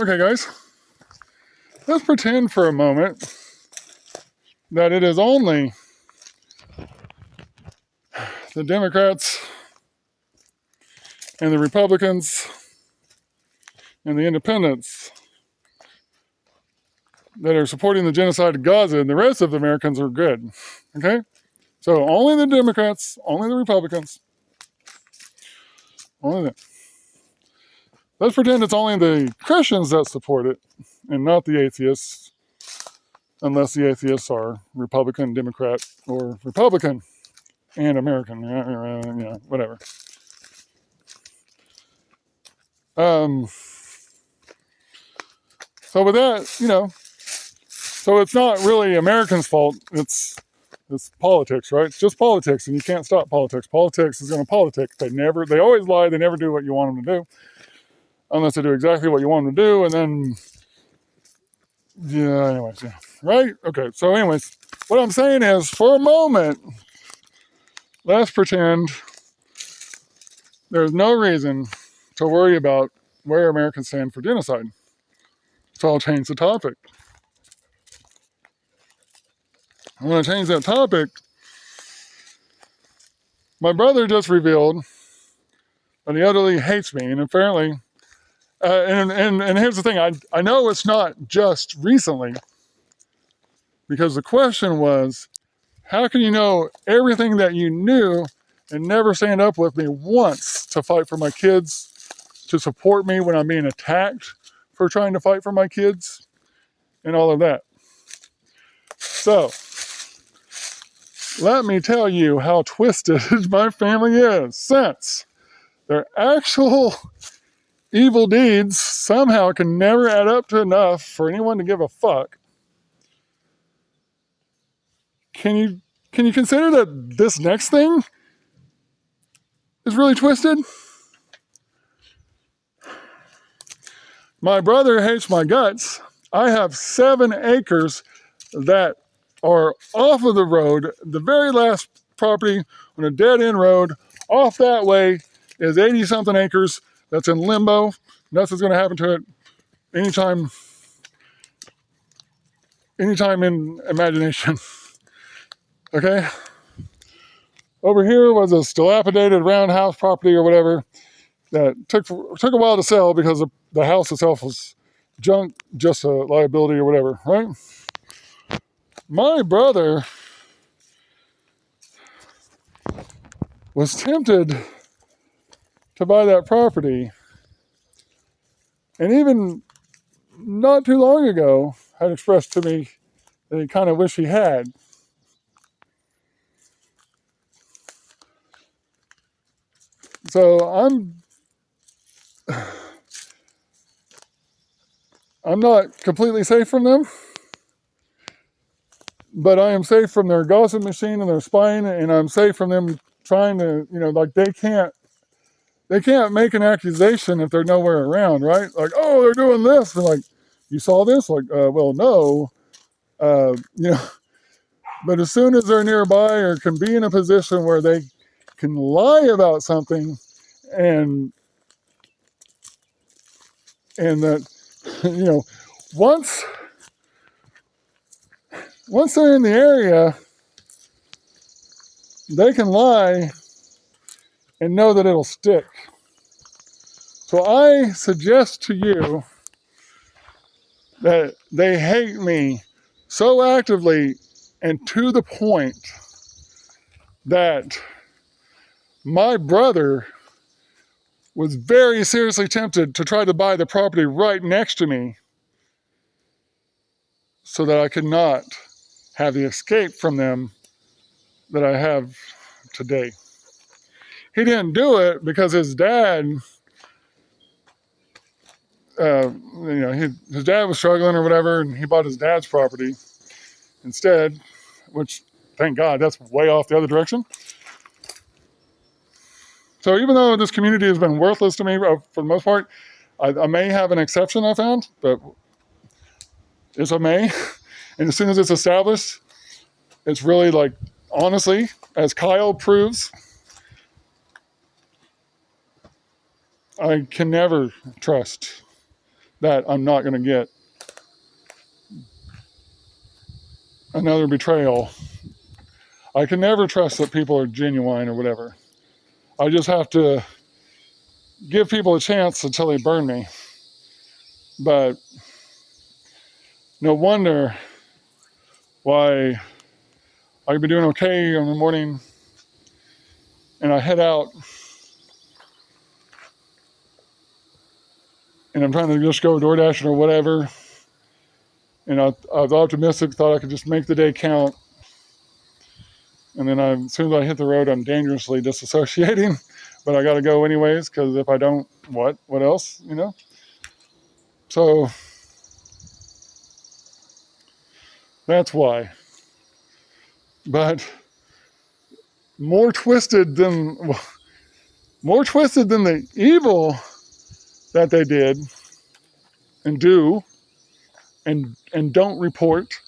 Okay, guys, let's pretend for a moment that it is only the Democrats and the Republicans and the independents that are supporting the genocide of Gaza, and the rest of the Americans are good. Okay? So only the Democrats, only the Republicans, only them. Let's pretend it's only the Christians that support it and not the atheists, unless the atheists are Republican, Democrat, or Republican and American, whatever. So with that, so it's not really Americans' fault. It's politics, right? It's just politics, and you can't stop politics. Politics is going to politic. They always lie. They never do what you want them to do, unless they do exactly what you want them to do, and then, right? Okay, so anyways, what I'm saying is, for a moment, let's pretend there's no reason to worry about where Americans stand for genocide. So I'll change the topic. I'm going to change that topic. My brother just revealed that he utterly hates me, and apparently, and here's the thing, I know it's not just recently, because the question was, how can you know everything that you knew and never stand up with me once to fight for my kids, to support me when I'm being attacked for trying to fight for my kids, and all of that? So, let me tell you how twisted my family is, since their actual evil deeds somehow can never add up to enough for anyone to give a fuck. Can you consider that this next thing is really twisted? My brother hates my guts. I have 7 acres that are off of the road. The very last property on a dead-end road off that way is 80-something acres that's in limbo. Nothing's going to happen to it anytime in imagination. Okay? Over here was a dilapidated roundhouse property or whatever that took a while to sell because the house itself was junk, just a liability or whatever, right? My brother was tempted to buy that property, and even not too long ago had expressed to me that he kind of wished he had. So I'm not completely safe from them, but I am safe from their gossip machine and their spying, and I'm safe from them trying to, they can't make an accusation if they're nowhere around, right? Like, oh, they're doing this. They're like, you saw this? Like, well, no. But as soon as they're nearby or can be in a position where they can lie about something and that, once they're in the area, they can lie and know that it'll stick. So I suggest to you that they hate me so actively and to the point that my brother was very seriously tempted to try to buy the property right next to me so that I could not have the escape from them that I have today. He didn't do it because his dad, his dad was struggling or whatever, and he bought his dad's property instead, which, thank God, that's way off the other direction. So even though this community has been worthless to me for the most part, I may have an exception I found, but it's a may. And as soon as it's established, it's really like, honestly, as Kyle proves, I can never trust that I'm not going to get another betrayal. I can never trust that people are genuine or whatever. I just have to give people a chance until they burn me. But no wonder why I could be doing okay in the morning and I head out and I'm trying to just go DoorDashing or whatever. And I was optimistic, thought I could just make the day count. And then as soon as I hit the road, I'm dangerously disassociating. But I got to go anyways, because if I don't, what else, So that's why. But more twisted than the evil that they did and do and don't report,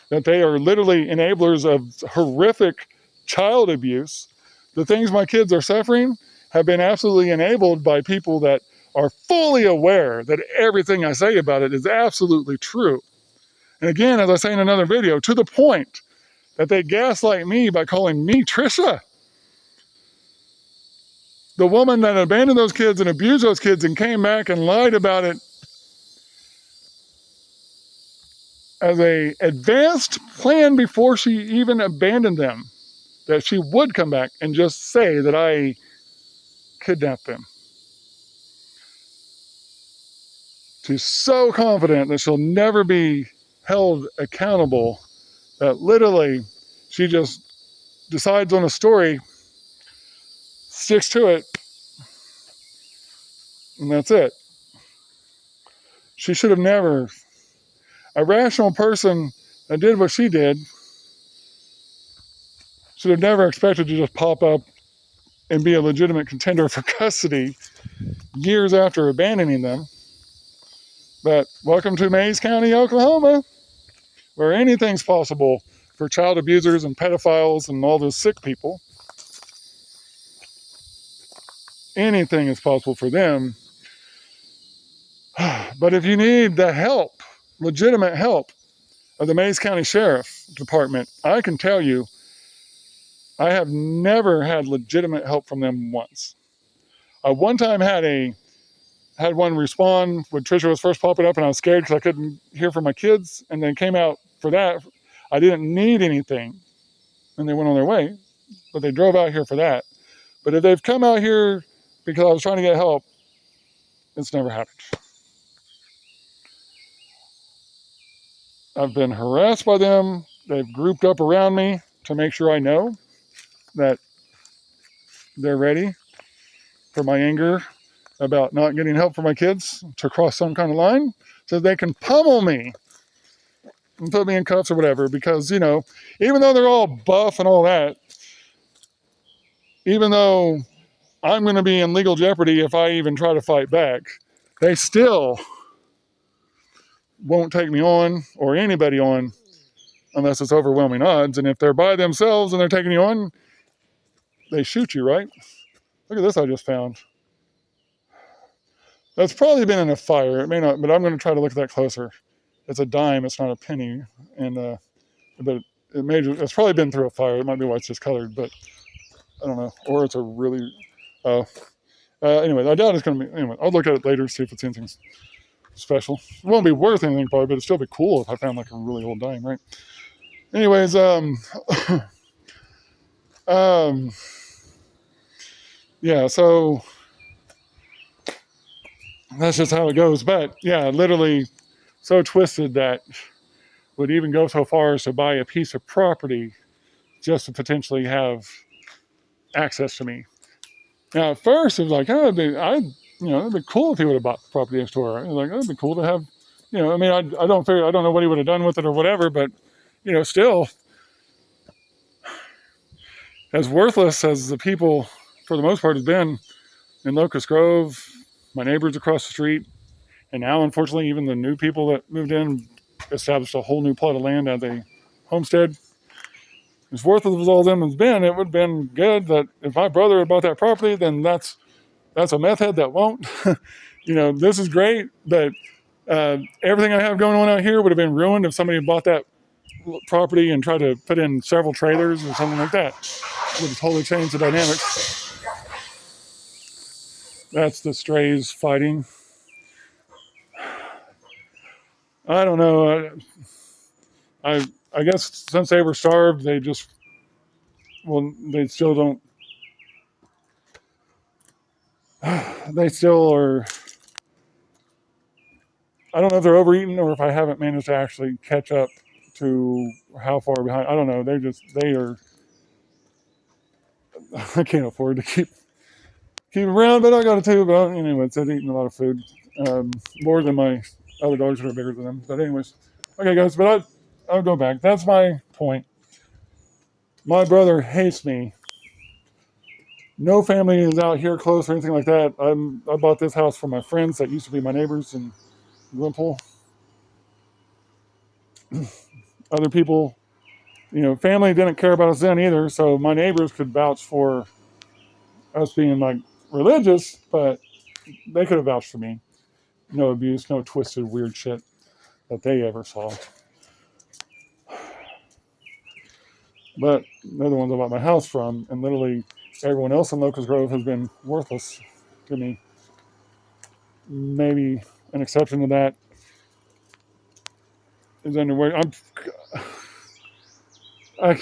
that they are literally enablers of horrific child abuse. The things my kids are suffering have been absolutely enabled by people that are fully aware that everything I say about it is absolutely true. And again, as I say in another video, to the point that they gaslight me by calling me Trisha, the woman that abandoned those kids and abused those kids and came back and lied about it as a advanced plan before she even abandoned them, that she would come back and just say that I kidnapped them. She's so confident that she'll never be held accountable that literally she just decides on a story, sticks to it, and that's it. She should have never. A rational person that did what she did should have never expected to just pop up and be a legitimate contender for custody years after abandoning them. But welcome to Mays County, Oklahoma, where anything's possible for child abusers and pedophiles and all those sick people. Anything is possible for them. But if you need the help, legitimate help of the Mays County Sheriff Department, I can tell you, I have never had legitimate help from them once. I one time had one respond when Trisha was first popping up, and I was scared because I couldn't hear from my kids, and then came out for that. I didn't need anything, and they went on their way, but they drove out here for that. But if they've come out here because I was trying to get help, it's never happened. I've been harassed by them. They've grouped up around me to make sure I know that they're ready for my anger about not getting help for my kids to cross some kind of line so they can pummel me and put me in cuffs or whatever. Because, even though they're all buff and all that, even though I'm going to be in legal jeopardy if I even try to fight back, they still won't take me on or anybody on unless it's overwhelming odds. And if they're by themselves and they're taking you on, they shoot you, right? Look at this I just found. That's probably been in a fire. It may not, but I'm going to try to look at that closer. It's a dime. It's not a penny. And but it's probably been through a fire. It might be why it's just colored, but I don't know. Or it's a really... anyway, I doubt it's going to be... Anyway, I'll look at it later, see if it's anything special. It won't be worth anything probably, but it'd still be cool if I found like a really old dime, right? Anyways, yeah, so that's just how it goes. But yeah, literally so twisted that would even go so far as to buy a piece of property just to potentially have access to me. Now, at first, it was like, it'd be cool if he would have bought the property next door. It was like, it'd be cool to have, I don't know what he would have done with it or whatever, but, still, as worthless as the people, for the most part, have been in Locust Grove, my neighbors across the street, and now, unfortunately, even the new people that moved in established a whole new plot of land as a homestead. As worthless as all of them has been, it would have been good that if my brother had bought that property, then that's a meth head that won't. This is great, but Everything I have going on out here would have been ruined if somebody had bought that property and tried to put in several trailers or something like that. It would have totally changed the dynamics. That's the strays fighting. I don't know. I guess since they were starved, they still don't. They still are. I don't know if they're overeating or if I haven't managed to actually catch up to how far behind. I don't know. They are. I can't afford to keep them around, but I got to too. But anyways, they're eating a lot of food, more than my other dogs that are bigger than them. But anyways, okay, guys. But I'll go back. That's my point. My brother hates me. No family is out here close or anything like that. I bought this house from my friends that used to be my neighbors in Glenpool. Other people, family didn't care about us then either, so my neighbors could vouch for us being like religious, but they could have vouched for me. No abuse, no twisted weird shit that they ever saw. But they're the ones I bought my house from, and literally everyone else in Locust Grove has been worthless to me. Maybe an exception to that is underway.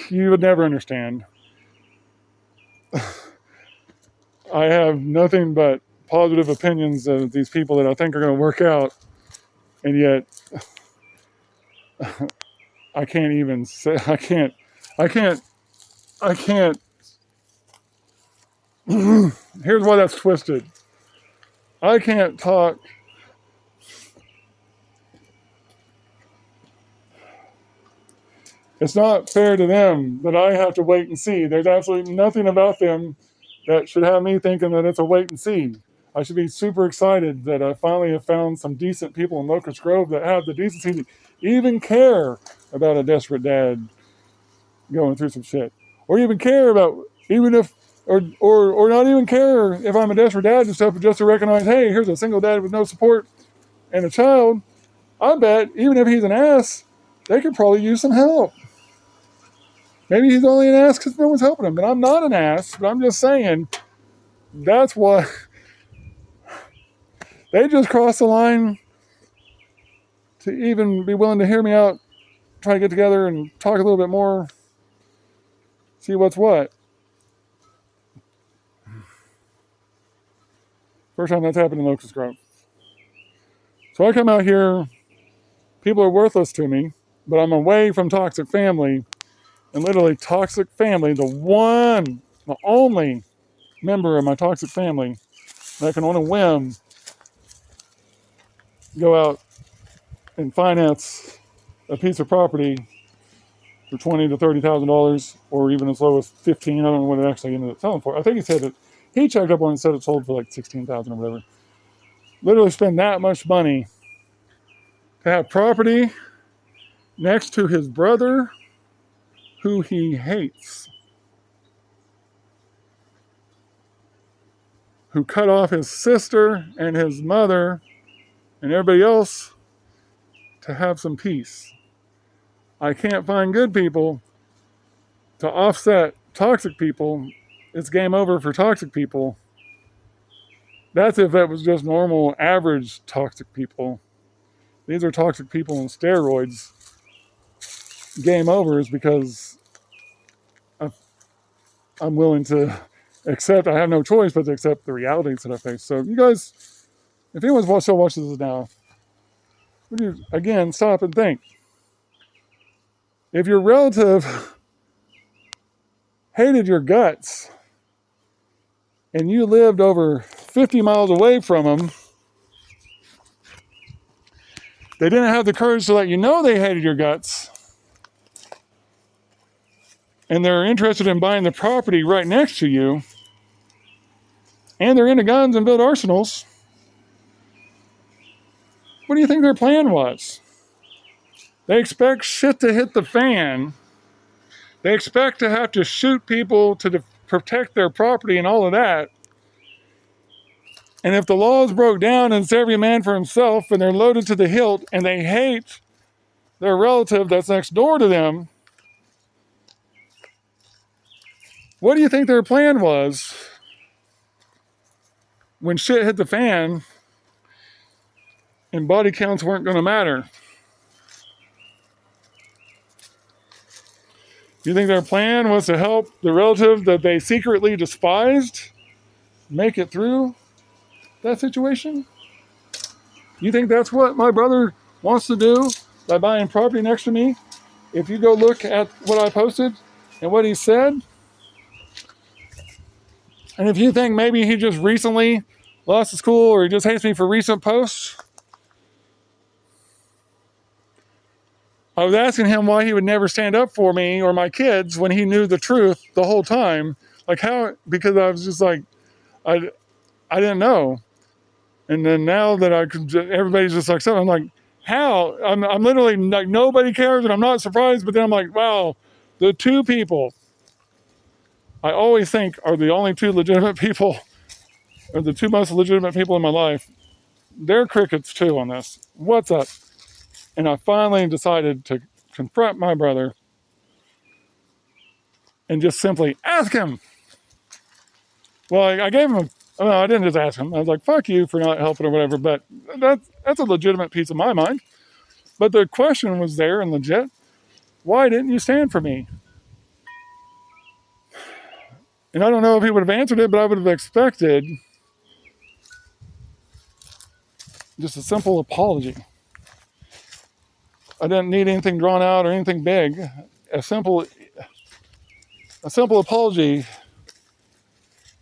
You would never understand. I have nothing but positive opinions of these people that I think are going to work out, and yet I can't even say, I can't. Here's why that's twisted. I can't talk. It's not fair to them that I have to wait and see. There's absolutely nothing about them that should have me thinking that it's a wait and see. I should be super excited that I finally have found some decent people in Locust Grove that have the decency to even care about a desperate dad going through some shit. Or even care about, even if, or not even care if I'm a desperate dad and stuff, but just to recognize, hey, here's a single dad with no support and a child. I bet, even if he's an ass, they could probably use some help. Maybe he's only an ass because no one's helping him. And I'm not an ass, but I'm just saying that's what they just crossed the line to even be willing to hear me out, try to get together and talk a little bit more, see what's what. First time that's happened in Locust Grove. So I come out here, people are worthless to me, but I'm away from toxic family. And literally toxic family, the only member of my toxic family that can on a whim go out and finance a piece of property for $20,000 to $30,000, or even as low as $15,000. I don't know what it actually ended up selling for. I think he said he checked up on it and said it sold for like $16,000 or whatever. Literally spend that much money to have property next to his brother, who he hates, who cut off his sister and his mother and everybody else to have some peace. I can't find good people to offset toxic people. It's game over for toxic people. That's if it was just normal, average toxic people. These are toxic people on steroids. Game over is because I'm willing to accept, I have no choice but to accept the realities that I face. So you guys, if anyone still watches this now, would you, again, stop and think. If your relative hated your guts and you lived over 50 miles away from them, they didn't have the courage to let you know they hated your guts, and they're interested in buying the property right next to you, and they're into guns and build arsenals, what do you think their plan was? They expect shit to hit the fan. They expect to have to shoot people to protect their property and all of that. And if the law is broke down and it's every man for himself and they're loaded to the hilt and they hate their relative that's next door to them, what do you think their plan was when shit hit the fan and body counts weren't going to matter? You think their plan was to help the relative that they secretly despised make it through that situation? You think that's what my brother wants to do by buying property next to me? If you go look at what I posted and what he said, and if you think maybe he just recently lost his cool or he just hates me for recent posts, I was asking him why he would never stand up for me or my kids when he knew the truth the whole time. Like how, because I was just like, I didn't know. And then now that everybody's just like, so I'm like, how? I'm literally like, nobody cares and I'm not surprised. But then I'm like, wow, the two people I always think are the only two legitimate people, or the two most legitimate people in my life, they're crickets too on this. What's up? And I finally decided to confront my brother and just simply ask him. Well, I gave him I didn't just ask him. I was like, fuck you for not helping or whatever, but that's a legitimate piece of my mind. But the question was there and legit. Why didn't you stand for me? And I don't know if he would have answered it, but I would have expected just a simple apology. I didn't need anything drawn out or anything big. A simple apology,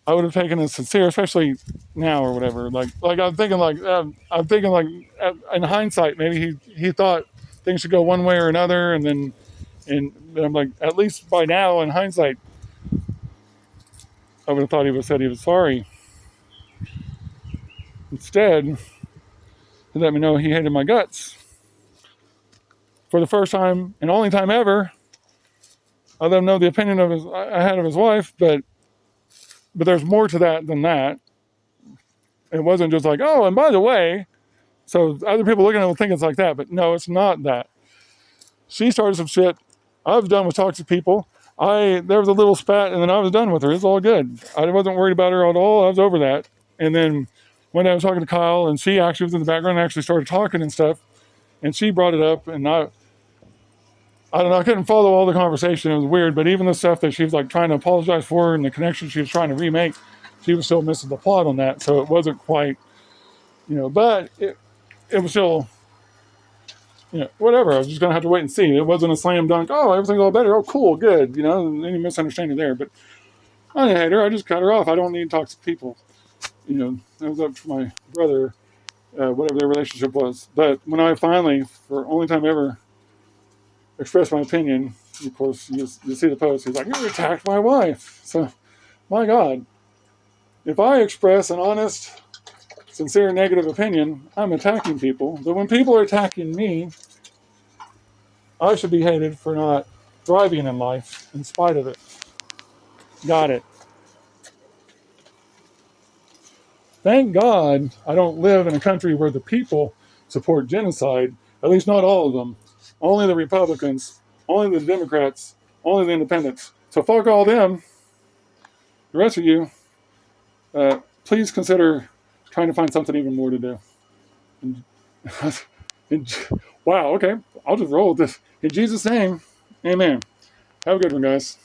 I would have taken as sincere, especially now or whatever. Like I'm thinking in hindsight, maybe he thought things should go one way or another, and I'm like, at least by now in hindsight, I would have thought he would have said he was sorry. Instead, he let me know he hated my guts. For the first time and only time ever, I let him know the opinion I had of his wife, but there's more to that than that. It wasn't just like, oh, and by the way, so other people looking at it will think it's like that, but no, it's not that. She started some shit. I was done with toxic people. There was a little spat, and then I was done with her. It's all good. I wasn't worried about her at all. I was over that. And then one day I was talking to Kyle, and she actually was in the background and actually started talking and stuff. And she brought it up, and I don't know, I couldn't follow all the conversation. It was weird, but even the stuff that she was like trying to apologize for and the connection she was trying to remake, she was still missing the plot on that. So it wasn't quite, but it was still, whatever. I was just going to have to wait and see. It wasn't a slam dunk. Oh, everything's all better. Oh, cool, good. Any misunderstanding there. But I didn't hate her. I just cut her off. I don't need toxic people. That was up to my brother, whatever their relationship was. But when I finally, for only time ever, expressed my opinion, of course, you see the post. He's like, you attacked my wife. So, my God, if I express an honest, sincere, negative opinion, I'm attacking people. But when people are attacking me, I should be hated for not thriving in life in spite of it. Got it. Thank God I don't live in a country where the people support genocide, at least not all of them. Only the Republicans, only the Democrats, only the independents. So fuck all them. The rest of you, please consider trying to find something even more to do. Wow, okay. I'll just roll with this. In Jesus' name, amen. Have a good one, guys.